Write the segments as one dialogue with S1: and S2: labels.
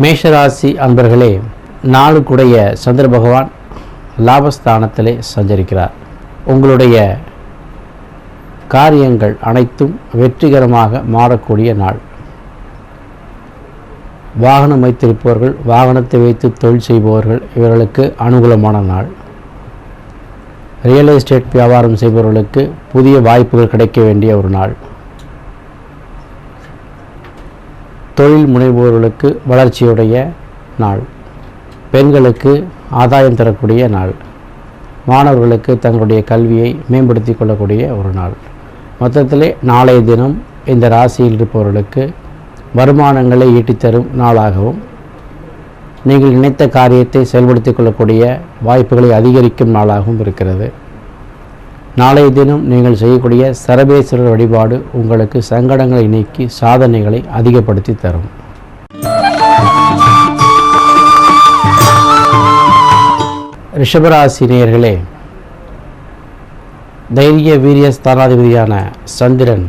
S1: மேஷராசி அன்பர்களே, நாளுக்குடைய சந்திர பகவான் லாபஸ்தானத்திலே சஞ்சரிக்கிறார். உங்களுடைய காரியங்கள் அனைத்தும் வெற்றிகரமாக மாறக்கூடிய நாள். வாகனம் வைத்திருப்பவர்கள், வாகனத்தை வைத்து தொழில் செய்பவர்கள், இவர்களுக்கு அனுகூலமான நாள். ரியல் எஸ்டேட் வியாபாரம் செய்பவர்களுக்கு புதிய வாய்ப்புகள் கிடைக்க வேண்டிய ஒரு நாள். தொழில் முனைவோர்களுக்கு வளர்ச்சியுடைய நாள். பெண்களுக்கு ஆதாயம் தரக்கூடிய நாள். மாணவர்களுக்கு தங்களுடைய கல்வியை மேம்படுத்தி கொள்ளக்கூடிய ஒரு நாள். மொத்தத்திலே நாளைய தினம் இந்த ராசியில் இருப்பவர்களுக்கு வருமானங்களை ஈட்டித்தரும் நாளாகவும், நீங்கள் நினைத்த காரியத்தை செயல்படுத்தி கொள்ளக்கூடிய வாய்ப்புகளை அதிகரிக்கும் நாளாகவும் இருக்கிறது. நாளைய தினம் நீங்கள் செய்யக்கூடிய சரபேஸ்வரர் வழிபாடு உங்களுக்கு சங்கடங்களை நீக்கி சாதனைகளை அதிகப்படுத்தி தரும். ரிஷபராசி நேயர்களே, தைரிய வீரிய ஸ்தானாதிபதியான சந்திரன்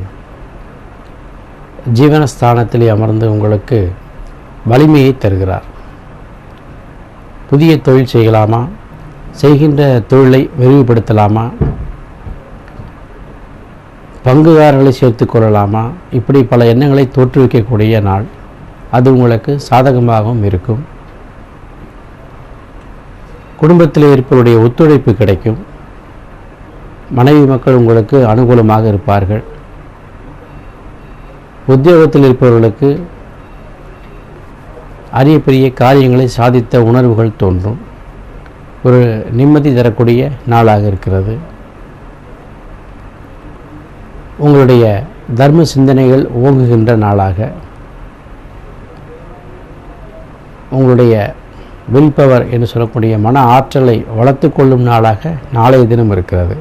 S1: ஜீவனஸ்தானத்திலே அமர்ந்து உங்களுக்கு வலிமையை தருகிறார். புதிய தொழில் செய்யலாமா, செய்கின்ற தொழிலை விரிவுபடுத்தலாமா, பங்குதாரர்களை சேர்த்து கொள்ளலாமா, இப்படி பல எண்ணங்களை தோற்றுவிக்கக்கூடிய நாள். அது உங்களுக்கு சாதகமாகவும் இருக்கும். குடும்பத்தில் இருப்பவருடைய ஒத்துழைப்பு கிடைக்கும். மனைவி மக்கள் உங்களுக்கு அனுகூலமாக இருப்பார்கள். உத்தியோகத்தில் இருப்பவர்களுக்கு அரிய பெரிய காரியங்களை சாதித்த உணர்வுகள் தோன்றும். ஒரு நிம்மதி தரக்கூடிய நாளாக இருக்கிறது. உங்களுடைய தர்ம சிந்தனைகள் ஓங்குகின்ற நாளாக, உங்களுடைய வில் பவர் என்று சொல்லக்கூடிய மன ஆற்றலை வளர்த்து கொள்ளும் நாளாக நாளைய தினம் இருக்கிறது.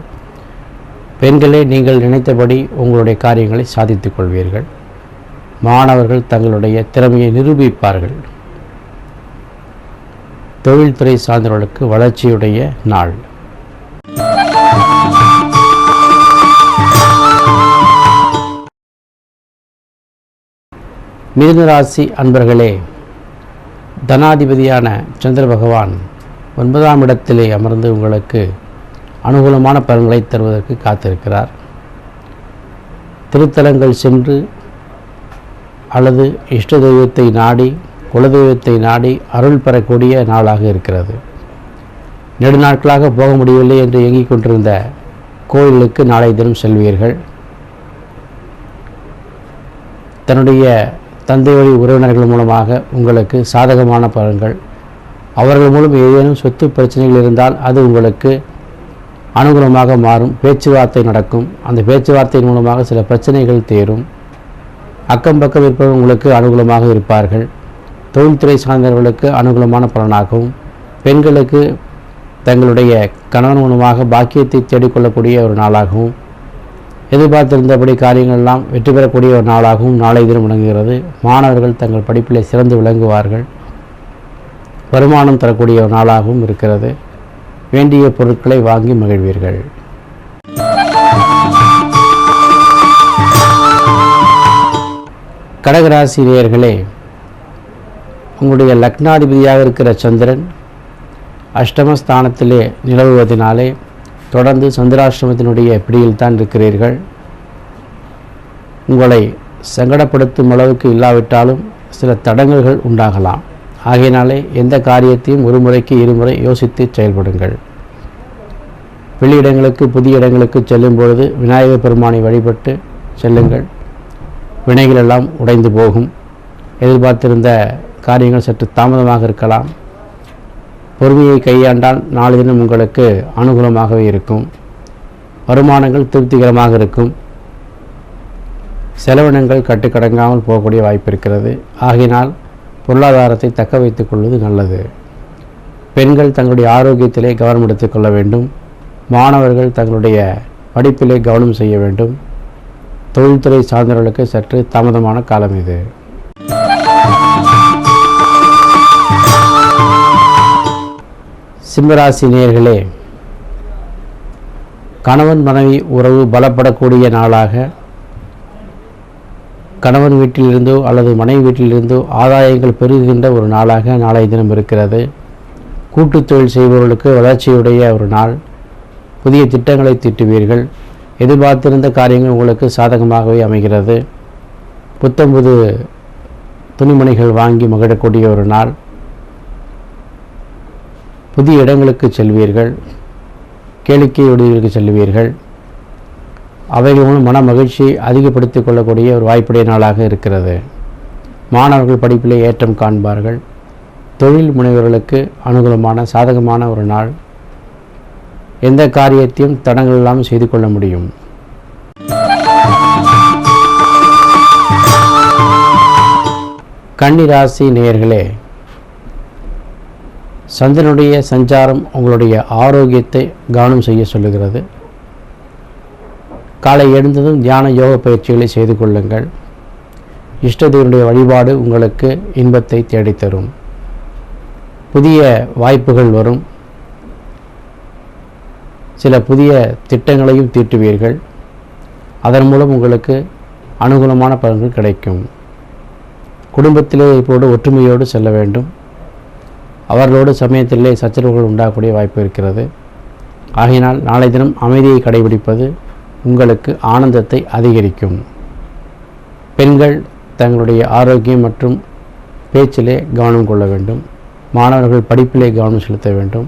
S1: பெண்களே, நீங்கள் நினைத்தபடி உங்களுடைய காரியங்களை சாதித்துக் கொள்வீர்கள். மாணவர்கள் தங்களுடைய திறமையை நிரூபிப்பார்கள். தொழில்துறை சார்ந்தவர்களுக்கு வளர்ச்சியுடைய நாள். மிதுனராசி அன்பர்களே, தனாதிபதியான சந்திர பகவான் 9ஆம் இடத்திலே அமர்ந்து உங்களுக்கு அனுகூலமான பலன்களை தருவதற்கு காத்திருக்கிறார். திருத்தலங்கள் சென்று அல்லது இஷ்ட தெய்வத்தை நாடி, குலதெய்வத்தை நாடி அருள் பெறக்கூடிய நாளாக இருக்கிறது. நெடுநாட்களாக போக முடியவில்லை என்று இயங்கிக் கொண்டிருந்த கோயிலுக்கு நாளை தினம் செல்வீர்கள். தன்னுடைய தந்தை வழி உறவினர்கள் மூலமாக உங்களுக்கு சாதகமான பலன்கள், அவர்கள் மூலம் ஏதேனும் சொத்து பிரச்சனைகள் இருந்தால் அது உங்களுக்கு அனுகூலமாக மாறும். பேச்சுவார்த்தை நடக்கும். அந்த பேச்சுவார்த்தையின் மூலமாக சில பிரச்சனைகள் தீரும். அக்கம் பக்கம் இருப்பவர்கள் உங்களுக்கு அனுகூலமாக இருப்பார்கள். தொழில்துறை சார்ந்தவர்களுக்கு அனுகூலமான பலனாகவும், பெண்களுக்கு தங்களுடைய கணவன் மூலமாக பாக்கியத்தை தேடிக்கொள்ளக்கூடிய ஒரு நாளாகவும், எதிர்பார்த்திருந்தபடி காரியங்கள் எல்லாம் வெற்றி பெறக்கூடிய ஒரு நாளாகவும் நாளைய தினம் விளங்குகிறது. மாணவர்கள் தங்கள் படிப்பிலே சிறந்து விளங்குவார்கள். வருமானம் தரக்கூடிய ஒரு நாளாகவும் இருக்கிறது. வேண்டிய பொருட்களை வாங்கி மகிழ்வீர்கள். கடகராசி நேயர்களே, உங்களுடைய லக்னாதிபதியாக இருக்கிற சந்திரன் அஷ்டமஸ்தானத்திலே நிலவுவதனாலே தொடர்ந்து சந்திராஷ்டமத்தினுடைய பிடியில் தான் இருக்கிறீர்கள். உங்களை சங்கடப்படுத்தும் அளவுக்கு இல்லாவிட்டாலும் சில தடங்கல்கள் உண்டாகலாம். ஆகையினாலே எந்த காரியத்தையும் ஒரு முறைக்கு இருமுறை யோசித்து செயல்படுங்கள். வெளியிடங்களுக்கு, புதிய இடங்களுக்கு செல்லும் பொழுது விநாயகர் பெருமானை வழிபட்டு செல்லுங்கள். வினைகள் எல்லாம் உடைந்து போகும். எதிர்பார்த்திருந்த காரியங்கள் சற்று தாமதமாக இருக்கலாம். பொறுமையை கையாண்டால் நாளை தினம் உங்களுக்கு அனுகூலமாகவே இருக்கும். வருமானங்கள் திருப்திகரமாக இருக்கும். செலவினங்கள் கட்டுக்கடங்காமல் போகக்கூடிய வாய்ப்பு இருக்கிறது. ஆகையினால் பொருளாதாரத்தை தக்க வைத்துக் கொள்வது நல்லது. பெண்கள் தங்களுடைய ஆரோக்கியத்திலே கவனம் எடுத்துக்கொள்ள வேண்டும். மாணவர்கள் தங்களுடைய படிப்பிலே கவனம் செய்ய வேண்டும். தொழில்துறை சார்ந்தவர்களுக்கு சற்று தாமதமான காலம் இது. சிம்மராசி நேயர்களே, கணவன் மனைவி உறவு பலப்படக்கூடிய நாளாக, கணவன் வீட்டிலிருந்தோ அல்லது மனைவி வீட்டிலிருந்தோ ஆதாயங்கள் பெருகுகின்ற ஒரு நாளாக நாளைய தினம் இருக்கிறது. கூட்டுத் தொழில் செய்பவர்களுக்கு வளர்ச்சியுடைய ஒரு நாள். புதிய திட்டங்களை தீட்டுவீர்கள். எதிர்பார்த்திருந்த காரியங்கள் உங்களுக்கு சாதகமாகவே அமைகிறது. புத்தம்புது துணிமணிகள் வாங்கி மகிழக்கூடிய ஒரு நாள். புதிய இடங்களுக்கு செல்வீர்கள். கேளிக்கை விடுதிகளுக்கு செல்வீர்கள். அவைகள் மூலம் மன மகிழ்ச்சியை அதிகப்படுத்திக் கொள்ளக்கூடிய ஒரு வாய்ப்புடைய நாளாக இருக்கிறது. மாணவர்கள் படிப்பிலே ஏற்றம் காண்பார்கள். தொழில் முனைவர்களுக்கு அனுகூலமான சாதகமான ஒரு நாள். எந்த காரியத்தையும் தடங்கள் இல்லாமல் செய்து கொள்ள முடியும். கன்னி ராசி நேயர்களே, சந்திரனுடைய சஞ்சாரம் உங்களுடைய ஆரோக்கியத்தை கவனம் செய்ய சொல்லுகிறது. காலை எழுந்ததும் தியான யோக பயிற்சிகளை செய்து கொள்ளுங்கள். இஷ்டதேவனுடைய வழிபாடு உங்களுக்கு இன்பத்தை தேடித்தரும். புதிய வாய்ப்புகள் வரும். சில புதிய திட்டங்களையும் தீட்டுவீர்கள். அதன் மூலம் உங்களுக்கு அனுகூலமான பலன்கள் கிடைக்கும். குடும்பத்திலே இப்போது ஒற்றுமையோடு செல்ல வேண்டும். அவர்களோடு சமயத்திலே சச்சரவுகள் உண்டாகக்கூடிய வாய்ப்பு இருக்கிறது. ஆகையினால் நாளை தினம் அமைதியை கடைபிடிப்பது உங்களுக்கு ஆனந்தத்தை அதிகரிக்கும். பெண்கள் தங்களுடைய ஆரோக்கியம் மற்றும் பேச்சிலே கவனம் கொள்ள வேண்டும். மாணவர்கள் படிப்பிலே கவனம் செலுத்த வேண்டும்.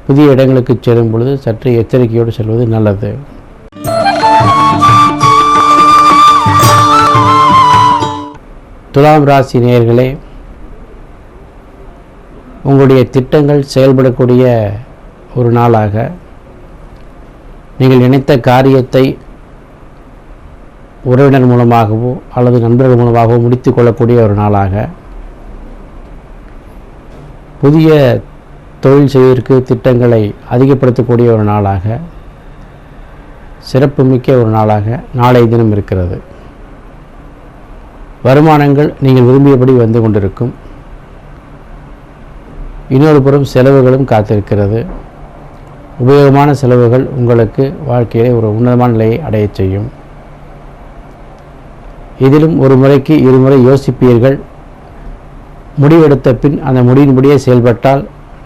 S1: புதிய இடங்களுக்கு செல்லும் பொழுது சற்று எச்சரிக்கையோடு செல்வது நல்லது. துலாம் ராசி நேயர்களே, உங்களுடைய திட்டங்கள் செயல்படக்கூடிய ஒரு நாளாக, நீங்கள் நினைத்த காரியத்தை உறவினர் மூலமாகவோ அல்லது நண்பர்கள் மூலமாகவோ முடித்து கொள்ளக்கூடிய ஒரு நாளாக, புதிய தொழில் செய்வதற்கு திட்டங்களை அதிகப்படுத்தக்கூடிய ஒரு நாளாக, சிறப்புமிக்க ஒரு நாளாக நாளைய தினம் இருக்கிறது. வருமானங்கள் நீங்கள் விரும்பியபடி வந்து கொண்டிருக்கும். இன்னொரு புறம் செலவுகளும் காத்திருக்கிறது. உபயோகமான செலவுகள் உங்களுக்கு வாழ்க்கையிலே ஒரு உன்னதமான நிலையை அடையச் செய்யும். இதிலும் ஒரு முறைக்கு இருமுறை யோசிப்பீர்கள். முடிவெடுத்த பின் அந்த முடிவின்படியே செயல்பட்டால்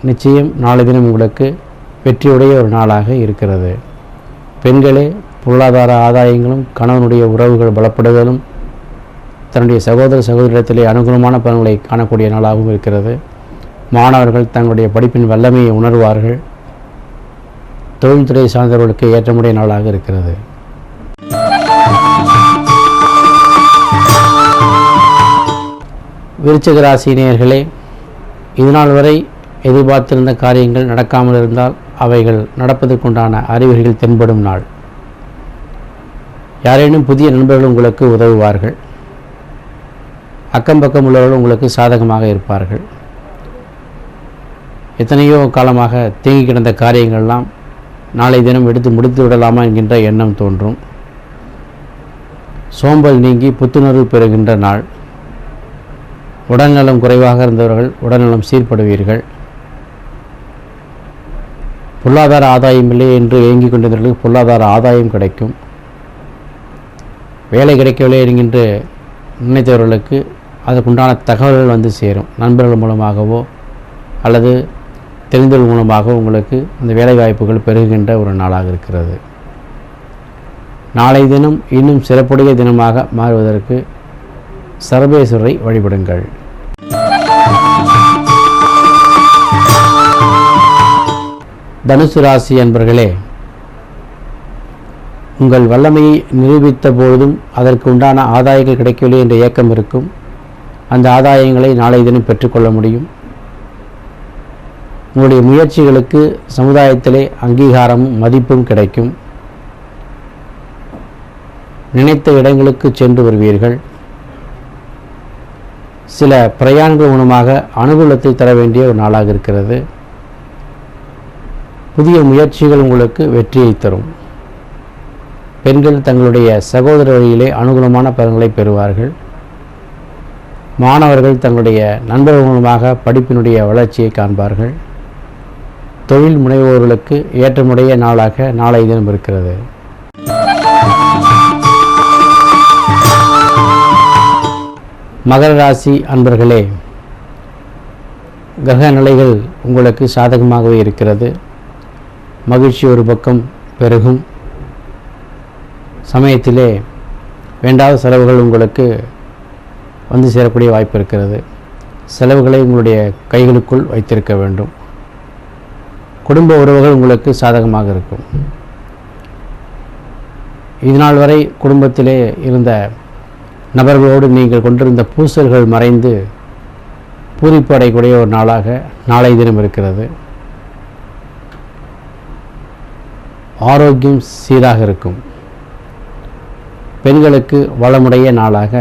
S1: நிச்சயம் நாளை தினம் உங்களுக்கு வெற்றியுடைய ஒரு நாளாக இருக்கிறது. பெண்களே, பொருளாதார ஆதாயங்களும் கணவனுடைய உறவுகள் பலப்படுதலும் தன்னுடைய சகோதர சகோதரிடத்திலே அனுகூலமான பலன்களை காணக்கூடிய நாளாகவும் இருக்கிறது. மாணவர்கள் தங்களுடைய படிப்பின் வல்லமையை உணர்வார்கள். தொழில்துறை சார்ந்தவர்களுக்கு ஏற்றமுடைய நாளாக இருக்கிறது. விருச்சிக ராசி நேயர்களே, இதுநாள் வரை எதிர்பார்த்திருந்த காரியங்கள் நடக்காமல் இருந்தால் அவைகள் நடப்பதற்குண்டான அறிகுறிகள் தென்படும் நாள். யாரேனும் புதிய நண்பர்கள் உங்களுக்கு உதவுவார்கள். அக்கம் பக்கம் உள்ளவர்கள் உங்களுக்கு சாதகமாக இருப்பார்கள். எத்தனையோ காலமாக தேங்கி கிடந்த காரியங்கள்லாம் நாளை தினம் எடுத்து முடித்து விடலாமா என்கின்ற எண்ணம் தோன்றும். சோம்பல் நீங்கி புத்துணர்வு பெறுகின்ற நாள். உடல்நலம் குறைவாக இருந்தவர்கள் உடல்நலம் சீர்படுவீர்கள். பொருளாதார ஆதாயம் இல்லை என்று ஏங்கிக் கொண்டிருந்தவர்களுக்கு பொருளாதார ஆதாயம் கிடைக்கும். வேலை கிடைக்கவில்லை என்கின்ற நினைத்தவர்களுக்கு அதற்குண்டான தகவல்கள் வந்து சேரும். நண்பர்கள் மூலமாகவோ அல்லது தெரிந்தவர்கள் மூலமாக உங்களுக்கு அந்த வேலை வாய்ப்புகள் பெருகுகின்ற ஒரு நாளாக இருக்கிறது. நாளை தினம் இன்னும் சிறப்புடைய தினமாக மாறுவதற்கு சர்வேஸ்வரரை வழிபடுங்கள். தனுசு ராசி அன்பர்களே, உங்கள் வல்லமையை நிரூபித்த பொழுதும் அதற்கு உண்டான ஆதாயங்கள் கிடைக்கவில்லை என்ற ஏக்கம் இருக்கும். அந்த ஆதாயங்களை நாளை தினம் பெற்றுக்கொள்ள முடியும். உங்களுடைய முயற்சிகளுக்கு சமுதாயத்திலே அங்கீகாரமும் மதிப்பும் கிடைக்கும். நினைத்த இடங்களுக்கு சென்று வருவீர்கள். சில பிரயாணங்கள் மூலமாக அனுகூலத்தை தர வேண்டிய ஒரு நாளாக இருக்கிறது. புதிய முயற்சிகள் உங்களுக்கு வெற்றியை தரும். பெண்கள் தங்களுடைய சகோதர வழியிலே அனுகூலமான பலன்களை பெறுவார்கள். மாணவர்கள் தங்களுடைய நண்பர்கள் மூலமாக படிப்பினுடைய வளர்ச்சியை காண்பார்கள். தொழில் முனைவோர்களுக்கு ஏற்றமுடைய நாளாக நாளைய தினம் இருக்கிறது. மகர ராசி அன்பர்களே, கிரக நிலைகள் உங்களுக்கு சாதகமாகவே இருக்கிறது. மகிழ்ச்சி ஒரு பக்கம் பெருகும் சமயத்திலே வேண்டாத செலவுகள் உங்களுக்கு வந்து சேரக்கூடிய வாய்ப்பு இருக்கிறது. செலவுகளை உங்களுடைய கைகளுக்குள் வைத்திருக்க வேண்டும். குடும்ப உறவுகள் உங்களுக்கு சாதகமாக இருக்கும். இதுநாள் வரை குடும்பத்திலே இருந்த நபர்களோடு நீங்கள் கொண்டிருந்த பூசல்கள் மறைந்து பூரிப்பு அடையக்கூடிய ஒரு நாளாக நாளை தினம் இருக்கிறது. ஆரோக்கியம் சீராக இருக்கும். பெண்களுக்கு வளமுடைய நாளாக,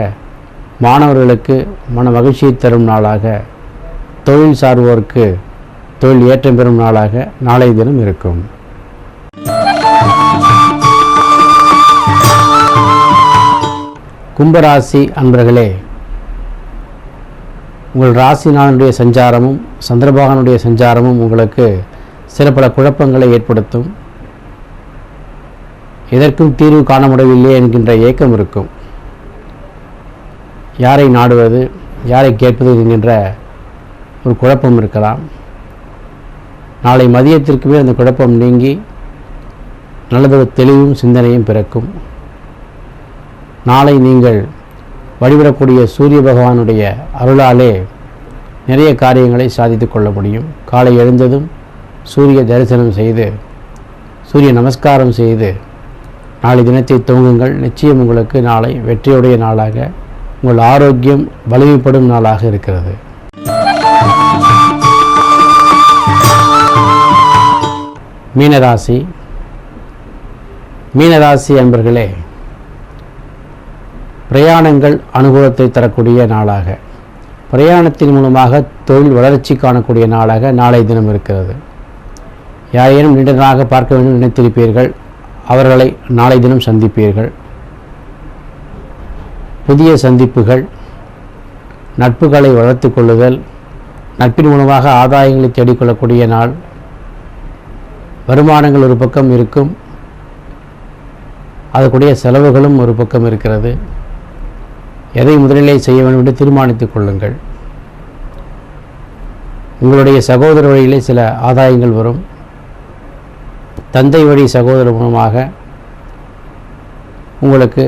S1: மாணவர்களுக்கு மன மகிழ்ச்சியை தரும் நாளாக, தொழில் சார்வோருக்கு தொழில் ஏற்றம் பெறும் நாளாக நாளை தினம் இருக்கும். கும்பராசி அன்பர்களே, உங்கள் ராசிநாதனுடைய சஞ்சாரமும் சந்திரபகவானுடைய சஞ்சாரமும் உங்களுக்கு சில பல குழப்பங்களை ஏற்படுத்தும். எதற்கும் தீர்வு காண முடியவில்லை என்கின்ற ஏக்கம் இருக்கும். யாரை நாடுவது, யாரை கேட்பது என்கின்ற ஒரு குழப்பம் இருக்கலாம். நாளை மதியத்திற்குமே அந்த குழப்பம் நீங்கி நல்லதொரு தெளிவும் சிந்தனையும் பிறக்கும். நாளை நீங்கள் வழிபடக்கூடிய சூரிய பகவானுடைய அருளாலே நிறைய காரியங்களை சாதித்து கொள்ள முடியும். காலை எழுந்ததும் சூரிய தரிசனம் செய்து, சூரிய நமஸ்காரம் செய்து நாளை தினத்தை துவங்குங்கள். நிச்சயம் உங்களுக்கு நாளை வெற்றியுடைய நாளாக, உங்கள் ஆரோக்கியம் வலிமைப்படும் நாளாக இருக்கிறது. மீனராசி. மீனராசி அன்பர்களே, பிரயாணங்கள் அனுகூலத்தை தரக்கூடிய நாளாக, பிரயாணத்தின் மூலமாக தொழில் வளர்ச்சி காணக்கூடிய நாளாக நாளை தினம் இருக்கிறது. யாரேனும் நீண்ட நாளாக பார்க்க வேண்டும் நினைத்திருப்பீர்கள், அவர்களை நாளை தினம் சந்திப்பீர்கள். புதிய சந்திப்புகள், நட்புகளை வளர்த்து கொள்ளுதல், நட்பின் மூலமாக ஆதாயங்களை தேடிக்கொள்ளக்கூடிய நாள். வருமானங்கள் ஒரு பக்கம் இருக்கும், அதற்குடைய செலவுகளும் ஒரு பக்கம் இருக்கிறது. எதை முதலிலே செய்ய வேண்டும் என்று தீர்மானித்துக் கொள்ளுங்கள். உங்களுடைய சகோதர வழியிலே சில ஆதாயங்கள் வரும். தந்தை வழி சகோதரர் மூலமாக உங்களுக்கு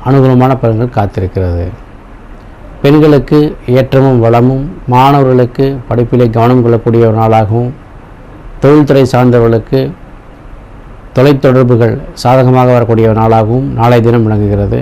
S1: அனுகூலமான பலன்கள் காத்திருக்கிறது. பெண்களுக்கு ஏற்றமும் வளமும், மாணவர்களுக்கு படிப்பிலே கவனம் கொள்ளக்கூடிய ஒரு நாளாகவும், தொழில்துறை சார்ந்தவர்களுக்கு தொலைத்தொடர்புகள் சாதகமாக வரக்கூடிய ஒரு நாளாகவும் நாளை தினம் விளங்குகிறது.